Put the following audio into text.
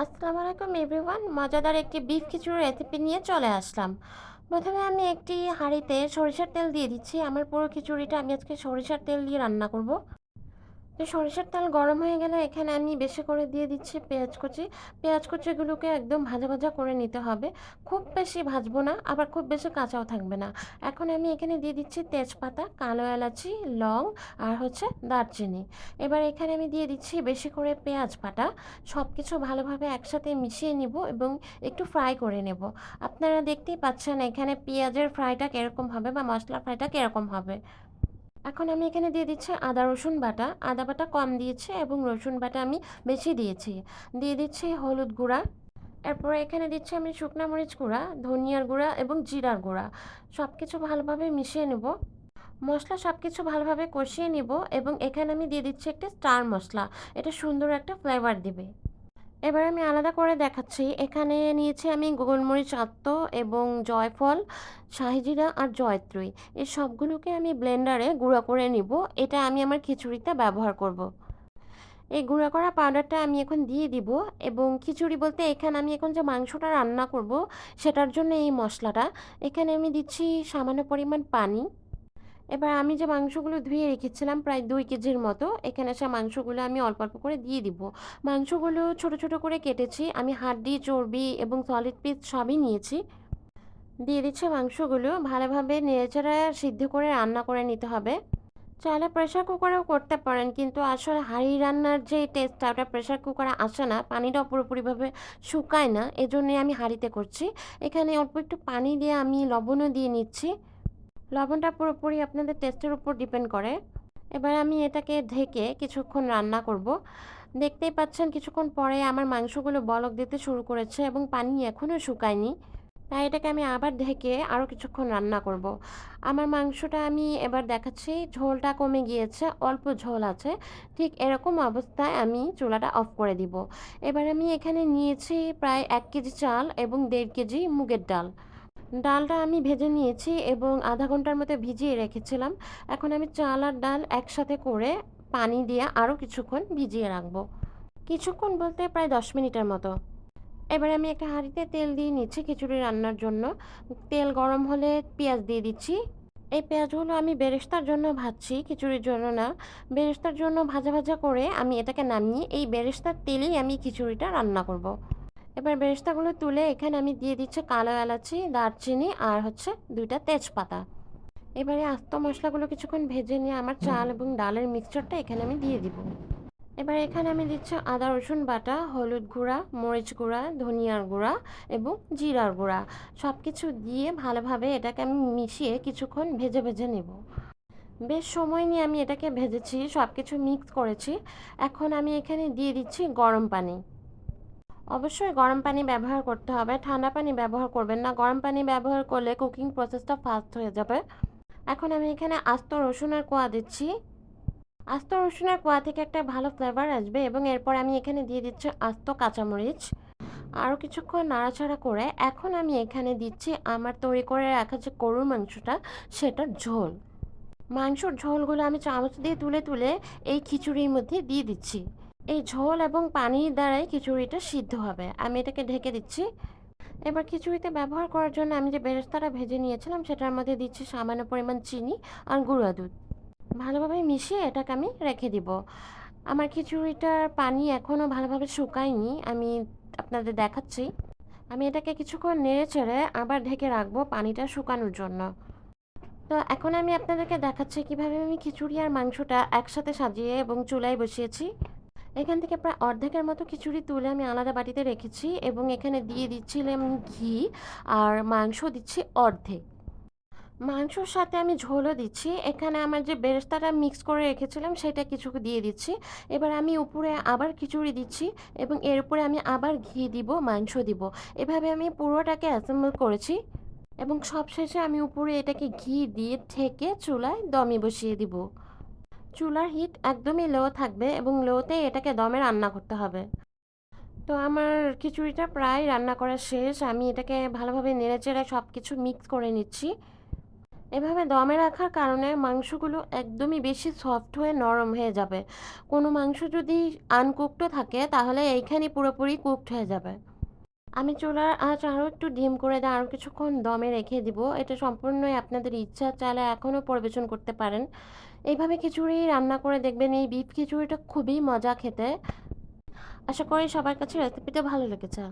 আসসালামু আলাইকুম এভরিওয়ান, মজাদার একটি বিফ খিচুড়ি রেসিপি নিয়ে চলে আসলাম। প্রথমে আমি একটি হাঁড়িতে সরিষার তেল দিয়ে দিচ্ছি। আমার পুরো খিচুড়িটা আমি আজকে সরিষার তেল দিয়ে রান্না করব। তো সরিষার তেল গরম হয়ে গেলে এখানে আমি বেশি করে দিয়ে দিচ্ছি পেঁয়াজ কুচি। পেঁয়াজ কুচিগুলোকে একদম ভাজা ভাজা করে নিতে হবে। খুব বেশি ভাজবো না, আবার খুব বেশি কাঁচাও থাকবে না। এখন আমি এখানে দিয়ে দিচ্ছি তেজপাতা, কালো এলাচি, লং আর দারচিনি। এবার এখানে আমি দিয়ে দিচ্ছি বেশি করে পেঁয়াজ বাটা। সব কিছু ভালোভাবে একসাথে মিশিয়ে নিব এবং একটু ফ্রাই করে নেব। আপনারা দেখতেই পাচ্ছেন এখানে পেঁয়াজের ফ্রাইটা কীরকম হবে বা মশলা ফ্রাইটা কীরকম হবে। এখন আমি এখানে দিয়ে দিচ্ছি আদা রসুন বাটা। আদা বাটা কম দিয়েছি এবং রসুন বাটা আমি বেশি দিয়েছি। দিয়ে দিচ্ছি হলুদ গুঁড়া। এরপরে এখানে দিচ্ছি আমি শুকনো মরিচ গুঁড়া, ধনিয়ার গুঁড়া এবং জিরার গুঁড়া। সব কিছু ভালোভাবে মিশিয়ে নেব। মশলা সব কিছু ভালোভাবে কষিয়ে নিব এবং এখানে আমি দিয়ে দিচ্ছি একটা স্টার মশলা। এটা সুন্দর একটা ফ্লেভার দিবে। এবার আমি আলাদা করে দেখাচ্ছি। এখানে নিয়েছি আমি গোলমরিচ আস্ত এবং জয়ফল, শাহিজিরা আর জয়ত্রী। এই সবগুলোকে আমি ব্লেন্ডারে গুঁড়া করে নিব। এটা আমি আমার খিচুড়িতে ব্যবহার করব। এই গুঁড়া করা পাউডারটা আমি এখন দিয়ে দিব। এবং খিচুড়ি বলতে এখানে আমি এখন যে মাংসটা রান্না করব সেটার জন্য এই মশলাটা। এখানে আমি দিচ্ছি সামান্য পরিমাণ পানি। এবার আমি যে মাংসগুলো ধুয়ে রেখেছিলাম প্রায় 2 কেজির মতো, এখানে সে মাংসগুলো আমি অল্প অল্প করে দিয়ে দিব। মাংসগুলো ছোট ছোট করে কেটেছি আমি, হাড্ডি, চর্বি এবং সলিড পিস সবই নিয়েছি। দিয়ে দিচ্ছি মাংসগুলো। ভালোভাবে নেড়েচেড়ে সিদ্ধ করে রান্না করে নিতে হবে। চাইলে প্রেশার কুকারেও করতে পারেন, কিন্তু আসলে হাঁড়ি রান্নার যে টেস্টটা ওটা প্রেশার কুকারে আসে না, পানিটাও পুরোপুরিভাবে শুকায় না, এজন্যই আমি হাঁড়িতে করছি। এখানে অল্প একটু পানি দিয়ে আমি লবণও দিয়ে নিচ্ছি। লবণটা পুরোপুরি আপনাদের টেস্টের উপর ডিপেন্ড করে। এবার আমি এটাকে ঢেকে কিছুক্ষণ রান্না করব। দেখতেই পাচ্ছেন কিছুক্ষণ পরে আমার মাংসগুলো বলক দিতে শুরু করেছে এবং পানি এখনও শুকায়নি। তাই এটাকে আমি আবার ঢেকে আরও কিছুক্ষণ রান্না করব। আমার মাংসটা আমি এবার দেখাচ্ছি, ঝোলটা কমে গিয়েছে, অল্প ঝোল আছে। ঠিক এরকম অবস্থায় আমি চুলাটা অফ করে দিব। এবার আমি এখানে নিয়েছি প্রায় 1 কেজি চাল এবং 1.5 কেজি মুগের ডাল। ডালটা আমি ভেজে নিয়েছি এবং আধা ঘন্টার মতো ভিজিয়ে রেখেছিলাম। এখন আমি চাল আর ডাল একসাথে করে পানি দিয়ে আরও কিছুক্ষণ ভিজিয়ে রাখবো। কিছুক্ষণ বলতে প্রায় 10 মিনিটের মতো। এবার আমি একটা হাঁড়িতে তেল দিয়ে নিচ্ছি খিচুড়ি রান্নার জন্য। তেল গরম হলে পেঁয়াজ দিয়ে দিচ্ছি। এই পেঁয়াজগুলো আমি বেরেস্তার জন্য ভাজছি, খিচুড়ির জন্য না। বেরেস্তার জন্য ভাজা ভাজা করে আমি এটাকে নামিয়ে এই বেরেস্তার তেলেই আমি খিচুড়িটা রান্না করব। এবার বেরেস্তাগুলো তুলে এখানে আমি দিয়ে দিচ্ছি কালো এলাচি, দারচিনি আর 2টা তেজপাতা। এবারে আস্ত মশলাগুলো কিছুক্ষণ ভেজে নিয়ে আমার চাল এবং ডালের মিক্সচারটা এখানে আমি দিয়ে দিব। এবার এখানে আমি দিচ্ছি আদা রসুন বাটা, হলুদ গুঁড়া, মরিচ গুঁড়া, ধনিয়ার গুঁড়া এবং জিরার গুঁড়া। সব কিছু দিয়ে ভালোভাবে এটাকে আমি মিশিয়ে কিছুক্ষণ ভেজে ভেজে নেব। বেশ সময় নিয়ে আমি এটাকে ভেজেছি, সব কিছু মিক্স করেছি। এখন আমি এখানে দিয়ে দিচ্ছি গরম পানি। অবশ্যই গরম পানি ব্যবহার করতে হবে, ঠান্ডা পানি ব্যবহার করবেন না। গরম পানি ব্যবহার করলে কুকিং প্রসেসটা ফাস্ট হয়ে যাবে। এখন আমি এখানে আস্ত রসুনের কোয়া দিচ্ছি। আস্ত রসুনের কোয়া থেকে একটা ভালো ফ্লেভার আসবে এবং এরপর আমি এখানে দিয়ে দিচ্ছি আস্ত কাঁচামরিচ। আরও কিছুক্ষণ নাড়াচাড়া করে এখন আমি এখানে দিচ্ছি আমার তৈরি করে রাখা যে গরুর মাংসটা, সেটার ঝোল। মাংসর ঝোলগুলো আমি চামচ দিয়ে তুলে তুলে এই খিচুড়ির মধ্যে দিয়ে দিচ্ছি। এই ঝোল এবং পানির দ্বারাই খিচুড়িটা সিদ্ধ হবে। আমি এটাকে ঢেকে দিচ্ছি। এবার খিচুড়িতে ব্যবহার করার জন্য আমি যে বেরেস্তাটা ভেজে নিয়েছিলাম সেটার মধ্যে দিচ্ছি সামান্য পরিমাণ চিনি আর গুঁড়া দুধ। ভালোভাবে মিশিয়ে এটাকে আমি রেখে দিব। আমার খিচুড়িটার পানি এখনও ভালোভাবে শুকায়নি, আমি আপনাদের দেখাচ্ছি। আমি এটাকে কিছুক্ষণ নেড়ে চেড়ে আবার ঢেকে রাখবো পানিটা শুকানোর জন্য। তো এখন আমি আপনাদেরকে দেখাচ্ছি কিভাবে আমি খিচুড়ি আর মাংসটা একসাথে সাজিয়ে এবং চুলায় বসিয়েছি। এখান থেকে প্রায় অর্ধেকের মতো খিচুড়ি তুলে আমি আলাদা বাটিতে রেখেছি এবং এখানে দিয়ে দিচ্ছিলাম ঘি। আর মাংস দিচ্ছি অর্ধেক। মাংসর সাথে আমি ঝোলও দিচ্ছি। এখানে আমার যে বেরেস্তাটা মিক্স করে রেখেছিলাম সেটা কিছু দিয়ে দিচ্ছি। এবার আমি উপরে আবার খিচুড়ি দিচ্ছি এবং এর উপরে আমি আবার ঘি দিব, মাংস দিব। এভাবে আমি পুরোটাকে অ্যাসেম্বল করেছি এবং সবশেষে আমি উপরে এটাকে ঘি দিয়ে ঢেকে চুলায় দমে বসিয়ে দিব। চুলার হিট একদমই লো থাকবে এবং লোতে এটাকে দমে রান্না করতে হবে। তো আমার খিচুড়িটা প্রায় রান্না করা শেষ। আমি এটাকে ভালোভাবে নেড়েচেড়ে সব কিছু মিক্স করে নিচ্ছি। এভাবে দমে রাখার কারণে মাংসগুলো একদমই বেশি সফট হয়ে নরম হয়ে যাবে। কোনো মাংস যদি আনকুকডও থাকে তাহলে এইখানেই পুরোপুরি কুকড হয়ে যাবে। আমি চুলার আঁচ আরও একটু ডিম করে দিয়ে আরও কিছুক্ষণ দমে রেখে দিব। এটা সম্পূর্ণই আপনাদের ইচ্ছা, চাইলে এখনও পরিবেশন করতে পারেন। এইভাবে খিচুড়ি রান্না করে দেখবেন, এই বিফ খিচুড়িটা খুবই মজা খেতে। আশা করি সবার কাছে রেসিপিটা ভালো লেগেছে।